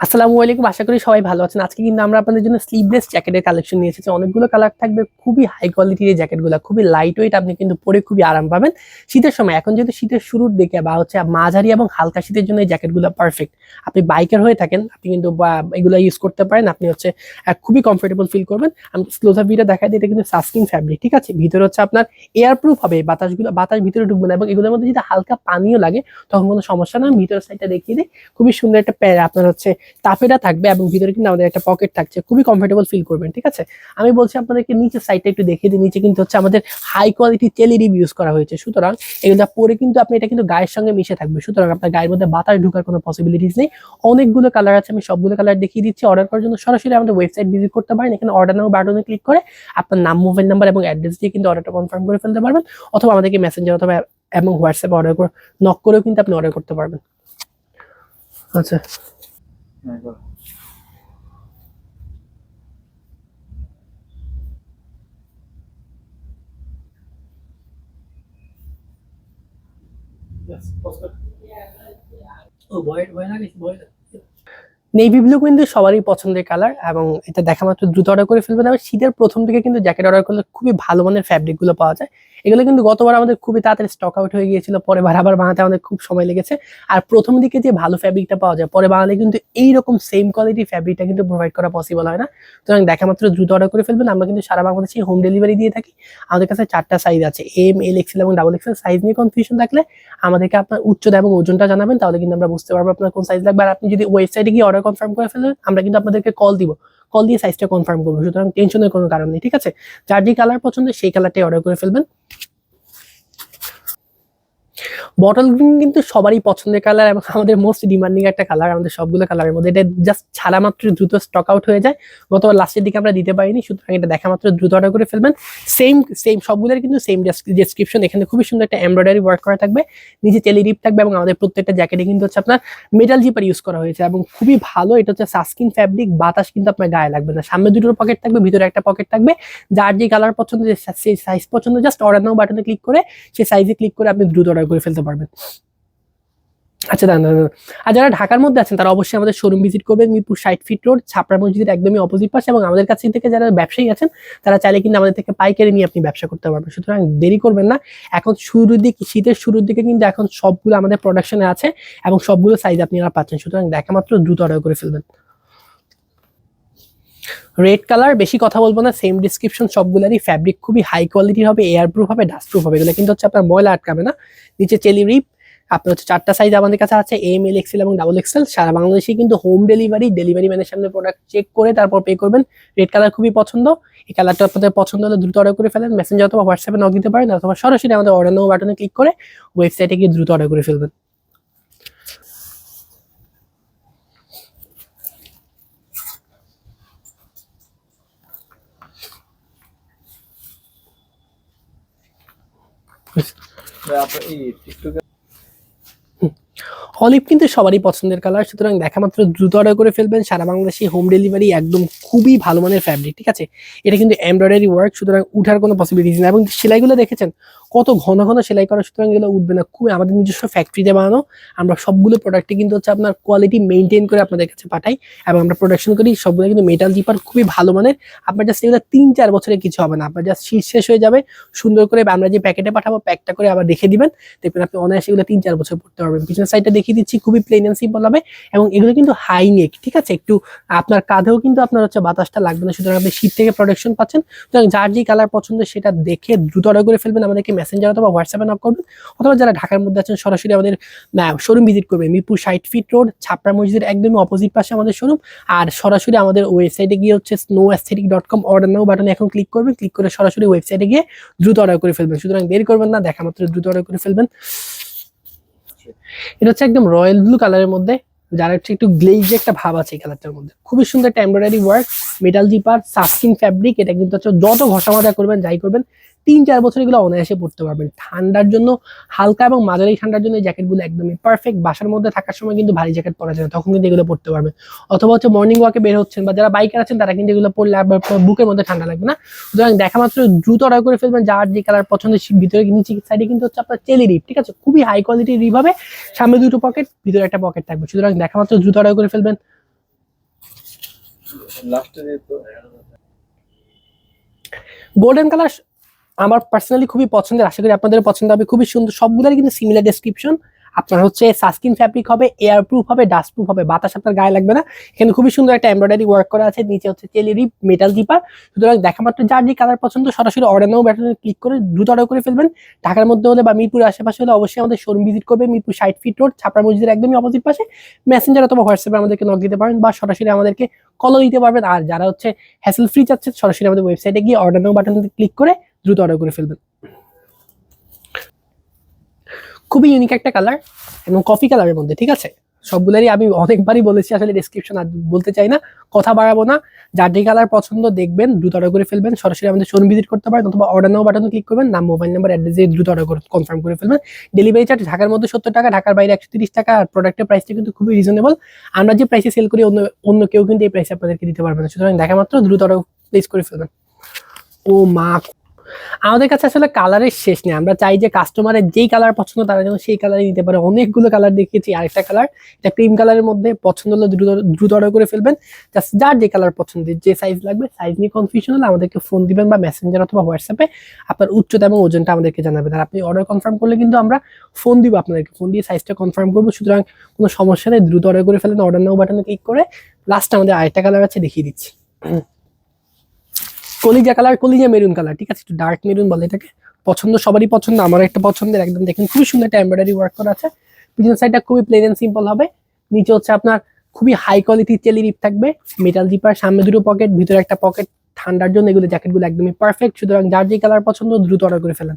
আসসালামু আলাইকুম, আশা করি সবাই ভালো আছেন। আজকে কিন্তু আমরা আপনাদের জন্য স্লিভলেস জ্যাকেটের কালেকশন নিয়ে এসেছি। অনেকগুলো কালার থাকবে, খুবই হাই কোয়ালিটির এই জ্যাকেটগুলো, খুবই লাইট ওয়েট, আপনি কিন্তু পরে খুবই আরাম পাবেন শীতের সময়। এখন যেহেতু শীতের শুরুর দিকে বা মাঝারি এবং হালকা শীতের জন্য এই জ্যাকেটগুলো পারফেক্ট। আপনি বাইকার হয়ে থাকেন, আপনি কিন্তু এগুলো ইউজ করতে পারেন। আপনি খুবই কমফোর্টেবল ফিল করবেন। আমি ক্লোজআপ ভিডিও দেখাই দিই, এটা কিন্তু সাস্কিন ফ্যাব্রিক, ঠিক আছে। ভিতরে আপনার এয়ার প্রুফ হবে, বাতাস ভিতরে ঢুকবে না, এবং এগুলোর মধ্যে যদি হালকা পানিও লাগে তখন কোনো সমস্যা না। ভিতরের সাইডটা দেখিয়ে দিই, খুবই সুন্দর একটা আপনার তাফেটা থাকবে, এবং ভিতরে কিন্তু আমাদের একটা পকেট থাকছে, খুবই কমফোর্টেবল ফিল করবেন, ঠিক আছে। আমি বলছি আপনাদেরকে নিচের সাইডটা একটু দেখিয়ে দিই। নিচে কিন্তু আমাদের হাই কোয়ালিটি টেলিরিব ইউজ করা হয়েছে, সুতরাং এগুলো পরে কিন্তু আপনি এটা কিন্তু গায়ের সঙ্গে মিশে থাকবে, সুতরাং আপনার গায়ের মধ্যে বাতাস ঢোকার কোনো পসিবিলিটিস নেই। অনেকগুলো কালার আছে, আমি সবগুলো কালার দেখিয়ে দিচ্ছি। অর্ডার করার জন্য সরাসরি আমাদের ওয়েবসাইট ভিজিট করতে পারেন। এখানে অর্ডার নাও বাটনে ক্লিক করে আপনার নাম, মোবাইল নাম্বার এবং অ্যাড্রেস দিয়ে কিন্তু অর্ডারটা কনফার্ম করে ফেলতে পারবেন, অথবা আমাদেরকে মেসেঞ্জার অথবা এবং হোয়াটসঅ্যাপে অর্ডার করে নক করেও কিন্তু আপনি অর্ডার করতে পারবেন। আচ্ছা, নেভি ব্লু কিন্তু সবারই পছন্দের কালার, এবং এটা দেখা মাত্র দ্রুত অর্ডার করে ফেলবেন। এবং শীতের প্রথম দিকে কিন্তু জ্যাকেট অর্ডার করলে খুবই ভালো মানের ফ্যাব্রিক গুলো পাওয়া যায়। এগুলো কিন্তু গতবার আমাদের খুবই তাড়াতাড়ি স্টক আউট হয়ে গিয়েছিল, পরে আবার বানাতে আমাদের খুব সময় লেগেছে। আর প্রথম দিকে যে ভালো ফ্যাব্রিকটা পাওয়া যায়, পরে বানালে কিন্তু এইরকম সেম কোয়ালিটি ফ্যাব্রিকটা কিন্তু প্রোভাইড করা পসিবল হয় না। সুতরাং দেখা মাত্র দ্রুত অর্ডার করে ফেলবেন। আমরা কিন্তু সারা বাংলাদেশে হোম ডেলিভারি দিয়ে থাকি। আমাদের কাছে 4টা সাইজ আছে, এম, এল, এক্সেল এবং ডাবল এক্সেল। সাইজ নিয়ে কনফিউশন থাকলে আমাদেরকে আপনার উচ্চতা এবং ওজনটা জানাবেন, তাহলে কিন্তু আমরা বুঝতে পারবো আপনার কোন সাইজ লাগবে। আর আপনি যদি ওয়েবসাইটে গিয়ে অর্ডার কনফার্ম করে ফেলেন, আমরা কিন্তু আপনাদেরকে কল দিব, কল দিয়ে সাইজটা কনফার্ম করবো। সুতরাং টেনশনের কোনো কারণ নেই, ঠিক আছে। যার যে কালার পছন্দ সেই কালারটাই অর্ডার করে ফেলবেন। বটল গ্রিন কিন্তু সবারই পছন্দের কালার, এবং আমাদের মোস্ট ডিমান্ডিং একটা কালার আমাদের সবগুলো কালারের মধ্যে। এটা জাস্ট ছাড়া মাত্র দ্রুত স্টক আউট হয়ে যায়, গত লাস্টের দিকে আমরা দিতে পারিনি, সুতরাং এটা দেখা মাত্র দ্রুত অর্ডার করে ফেলবেন। সেম সেম সবগুলোর কিন্তু সেম ডেসক্রিপশন। এখানে খুবই সুন্দর একটা এমব্রয়ডারি ওয়ার্ক করা থাকবে, নিচে টেলিরিপ থাকবে, এবং আমাদের প্রত্যেকটা জ্যাকেটে কিন্তু আপনার মেটাল জিপার ইউজ করা হয়েছে, এবং খুবই ভালো। এটা সাস্কিন ফ্যাব্রিক, বাতাস কিন্তু আপনার গায়ে লাগবে না। সামনে দুটো পকেট থাকবে, ভিতরে একটা পকেট থাকবে। যার যে কালার পছন্দ, সেই সাইজ পছন্দ, জাস্ট অর্ডার নাও বাটনে ক্লিক করে সেই সাইজে ক্লিক করে আপনি দ্রুত অর্ডার করে ফেলতে পারবেন। আচ্ছা, দাঁড়ান দাঁড়ান। আর যারা ঢাকার মধ্যে আছেন তারা অবশ্যই আমাদের শোরুম ভিজিট করবেন, মিরপুর 60 ফিট রোড, ছাপড়া মসজিদের একদমই অপোজিট পাশে। এবং আমাদের কাছ থেকে যারা ব্যবসায়ী আছেন তারা চাইলে কিন্তু আমাদের থেকে পাইকারি নিয়ে আপনি ব্যবসা করতে পারবেন। সুতরাং দেরি করবেন না। এখন শীতের শুরুর দিকে কিন্তু এখন সবগুলো আমাদের প্রোডাকশনে আছে, এবং সবগুলো সাইজ আপনারা পাচ্ছেন। সুতরাং দেখা মাত্র দ্রুত অর্ডার করে ফেলবেন। রেড কালার, বেশি কথা বলবো না, সেম ডিসক্রিপশন সবগুলারই। ফ্যাব্রিক খুবই হাই কোয়ালিটির হবে, এয়ার প্রুফ হবে, ডাস্ট প্রুফ হবে। এগুলো কিন্তু আপনার ময়লা আটকাবে না। নিচে চেলি রিপ, আপনার 4টা সাইজ আমাদের কাছে আছে, এম, এল, এক্সেল এবং ডাবল এক্সেল। সারা বাংলাদেশে কিন্তু হোম ডেলিভারি ম্যানের সামনে প্রোডাক্ট চেক করে তারপর পে করবেন। রেড কালার খুবই পছন্দ। এই কালারটা আপনাদের পছন্দ হলে দ্রুত অর্ডার করে ফেলেন। মেসেঞ্জার অথবা হোয়াটসঅ্যাপে নক দিতে পারেন, অথবা সরাসরি আমাদের অর্ডার নাও বাটনে ক্লিক করে ওয়েবসাইটে গিয়ে দ্রুত অর্ডার করে ফেলবেন। অলিভ কিন্তু সবারই পছন্দের কালার, সুতরাং দেখা মাত্র দ্রুত অর্ডার করে ফেলবেন। সারা বাংলাদেশে হোম ডেলিভারি, একদম খুবই ভালো মানের ফ্যাব্রিক, ঠিক আছে। এটা কিন্তু এমব্রয়ডারি ওয়ার্ক, সুতরাং উঠার কোনো পসিবিলিটিস নেই। এবং সেলাইগুলো দেখেছেন কত ঘন ঘন সেলাই করা, সুতরাং এগুলো উঠবে না। খুবই আমাদের নিজস্ব ফ্যাক্টরিতে বানানো। আমরা সবগুলো প্রোডাক্টে কিন্তু আপনার কোয়ালিটি মেনটেন করে আপনাদের কাছে পাঠাই, এবং আমরা প্রোডাকশন করি। সবগুলো কিন্তু মেটাল জিপার, খুবই ভালো মানের। আপনার জাস্ট এগুলো 3-4 বছরে কিছু হবে না, আপনার জাস্ট শীত শেষ হয়ে যাবে সুন্দর করে। আমরা যে প্যাকেটে পাঠাবো, প্যাকটা করে আবার রেখে দিবেন, দেখবেন আপনি অনায়াসে এগুলো 3-4 বছর পড়তে পারবেন। পিছনের সাইডটা দেখিয়ে দিচ্ছি, খুবই প্লেন এন্ড সিম্পল হবে। এবং এগুলো কিন্তু হাই নেক, ঠিক আছে। একটু আপনার কাঁধেও কিন্তু আপনার বাতাসটা লাগবে না, সুতরাং আপনি শীত থেকে প্রোটেকশন পাচ্ছেন। সুতরাং যার যে কালার পছন্দ সেটা দেখে দ্রুত অর্ডার করে ফেলবেন। আমাদেরকে মেসেঞ্জার অথবা হোয়াটসঅ্যাপে নক করবেন, অথবা যারা ঢাকার মধ্যে আছেন সরাসরি আমাদের শোরুম ভিজিট করবেন। মিরপুর 60 ফিট রোড, ছাপড়া মসজিদের একদমই অপোজিট পাশে আমাদের শোরুম। আর সরাসরি আমাদের ওয়েবসাইটে গিয়ে snowaesthetic.com অর্ডার নাও বাটনে এখন ক্লিক করবেন, ক্লিক করে সরাসরি ওয়েবসাইটে গিয়ে দ্রুত অর্ডার করে ফেলবেন। সুতরাং দেরি করবেন না, দেখা মাত্র দ্রুত অর্ডার করে ফেলবেন। এটা একদম রয়্যাল ব্লু কালারের মধ্যে, যার একটু গ্লেজ একটা ভাব আছে এই কালারটার মধ্যে। খুবই সুন্দর একটা এমব্রয়ডারি ওয়ার্ক, মেটাল জিপার, সাস্কিন ফ্যাব্রিক। এটা কিন্তু যত ঘষা মাজা করবেন, যাই করবেন, 3-4 বছর এগুলো অনায়াসে পড়তে পারবেন। ঠান্ডার জন্য, হালকা এবং মাঝারি ঠান্ডার জন্য এই জ্যাকেটগুলো একদমই পারফেক্ট। বাসার মধ্যে থাকার সময় কিন্তু ভারী জ্যাকেট পরা যায় না, তখন কিন্তু এগুলো পড়তে পারবেন। অথবা মর্নিং ওয়াকে বের হচ্ছেন, বা যারা বাইকার আছেন তারা কিন্তু এগুলো পরলে বুকের মধ্যে ঠান্ডা লাগবে না। সুতরাং দেখা মাত্র দ্রুত অর্ডার করে ফেলবেন। যার যে কালার পছন্দ, ভিতরে নিচে সাইডে কিন্তু আপনার চেলি রিপ, ঠিক আছে। খুবই হাই কোয়ালিটির রিপ হবে, সামনে দুটো পকেট, ভিতরে একটা পকেট থাকবে। সুতরাং দেখা মাত্র দ্রুত অর্ডার করে ফেলবেন। গোল্ডেন কালার আমার পার্সোনালি খুবই পছন্দের, আশা করি আপনাদের পছন্দ হবে। খুবই সুন্দর, সবগুলোরই কিন্তু সিমিলার ডেসক্রিপশন। আপনার হচ্ছে সানস্ক্রিন ফ্যাব্রিক হবে, এয়ার প্রুফ হবে, ডাস্ট প্রুফ হবে, বাতাস আপনার গায়ে লাগবে না। এখানে খুবই সুন্দর একটা এমব্রয়ডারি ওয়ার্ক করা আছে, নিচে হচ্ছে চেলি মেটাল জিপার। সুতরাং দেখা মাত্র যার যে কালার পছন্দ সরাসরি অর্ডার নাও বাটনে ক্লিক করে দ্রুত অর্ডার করে ফেলবেন। ঢাকার মধ্যে হলে বা মিরপুরের আশেপাশে হলে অবশ্যই আমাদের শোরুম ভিজিট করবে, মিরপুর 60 ফিট রোড, ছাপড়া মসজিদের একদমই অপোজিট পাশে। মেসেঞ্জার অথবা হোয়াটসঅ্যাপে আমাদেরকে নক দিতে পারেন বা সরাসরি আমাদেরকে কলও দিতে পারবেন। আর যারা হচ্ছে হ্যাসেল ফ্রি চাচ্ছেন সরাসরি আমাদের ওয়েবসাইটে গিয়ে অর্ডার নাও বাটনে ক্লিক করে দ্রুত অর্ডার করে ফেলবেন। খুবই ইউনিক একটা কালার এবং কফি কালারের মধ্যে, ঠিক আছে। সবগুলোরই আমি অনেকবারই বলেছি, আসলে ডেসক্রিপশন আর বলতে চাই না, কথা বাড়াবো না। যার যে কালার পছন্দ দেখবেন, দ্রুত অর্ডার করে ফেলবেন। সরাসরি আমাদের শোরুম ভিজিট করতে পারেন অথবা অর্ডার নাও বাটনে ক্লিক করবেন, নাম, মোবাইল নাম্বার, অ্যাড্রেস দিয়ে দ্রুত অর্ডার করে কনফার্ম করে ফেলবেন। ডেলিভারি চার্জ ঢাকার মধ্যে 70 টাকা, ঢাকার বাইরে 130 টাকা। আর প্রোডাক্টের প্রাইসটা কিন্তু খুবই রিজনেবল। আমরা যে প্রাইসে সেল করি অন্য কেউ কিন্তু এই প্রাইসে আপনাদেরকে দিতে পারবে না। সুতরাং দেখা মাত্র দ্রুত অর্ডার প্লেস করে ফেলবেন। ও মা, আমাদের কাছে আসলে কালারের শেষ নেই। আমরা চাই যে কাস্টমারের যেই কালার পছন্দ তারা যেন সেই কালারই নিতে পারে। অনেকগুলো কালার দেখিয়েছি, আরেকটা কালার এটা ক্রিম কালারের মধ্যে, পছন্দ হলে দ্রুত অর্ডার করে ফেলবেন। জাস্ট যার যে কালার পছন্দ, যে সাইজ লাগবে, সাইজ নিয়ে কনফিউশন হলে আমাদেরকে ফোন দিবেন বা মেসেঞ্জার অথবা হোয়াটসঅ্যাপে আপনার উচ্চতা এবং ওজনটা আমাদেরকে জানাবেন। আর আপনি অর্ডার কনফার্ম করলে কিন্তু আমরা ফোন দিব আপনাদেরকে, ফোন দিয়ে সাইজটা কনফার্ম করবো। সুতরাং কোনো সমস্যা নেই, দ্রুত অর্ডার করে ফেলেন অর্ডার নাও বাটনে ক্লিক করে। লাস্ট আমাদের আরেকটা কালার আছে, দেখিয়ে দিচ্ছি। কলিজা কালার, কলিজা মেরুন কালার, ঠিক আছে, একটু ডার্ক মেরুন বলে এটাকে। পছন্দ সবারই পছন্দ, আমার একটা পছন্দের। একদম দেখেন খুবই সুন্দর একটা এমব্রয়ডারি ওয়ার্ক করা আছে। পিছন সাইডটা খুবই প্লেন এন্ড সিম্পল হবে। নিচে হচ্ছে আপনার খুবই হাই কোয়ালিটি চেলি রিপ থাকবে, মেটাল জিপার, সামনে দুটো পকেট, ভিতরে একটা পকেট। ঠান্ডার জন্য এগুলো জ্যাকেটগুলো একদমই পারফেক্ট। সুতরাং যার যে কালার পছন্দ দ্রুত অর্ডার করে ফেলেন।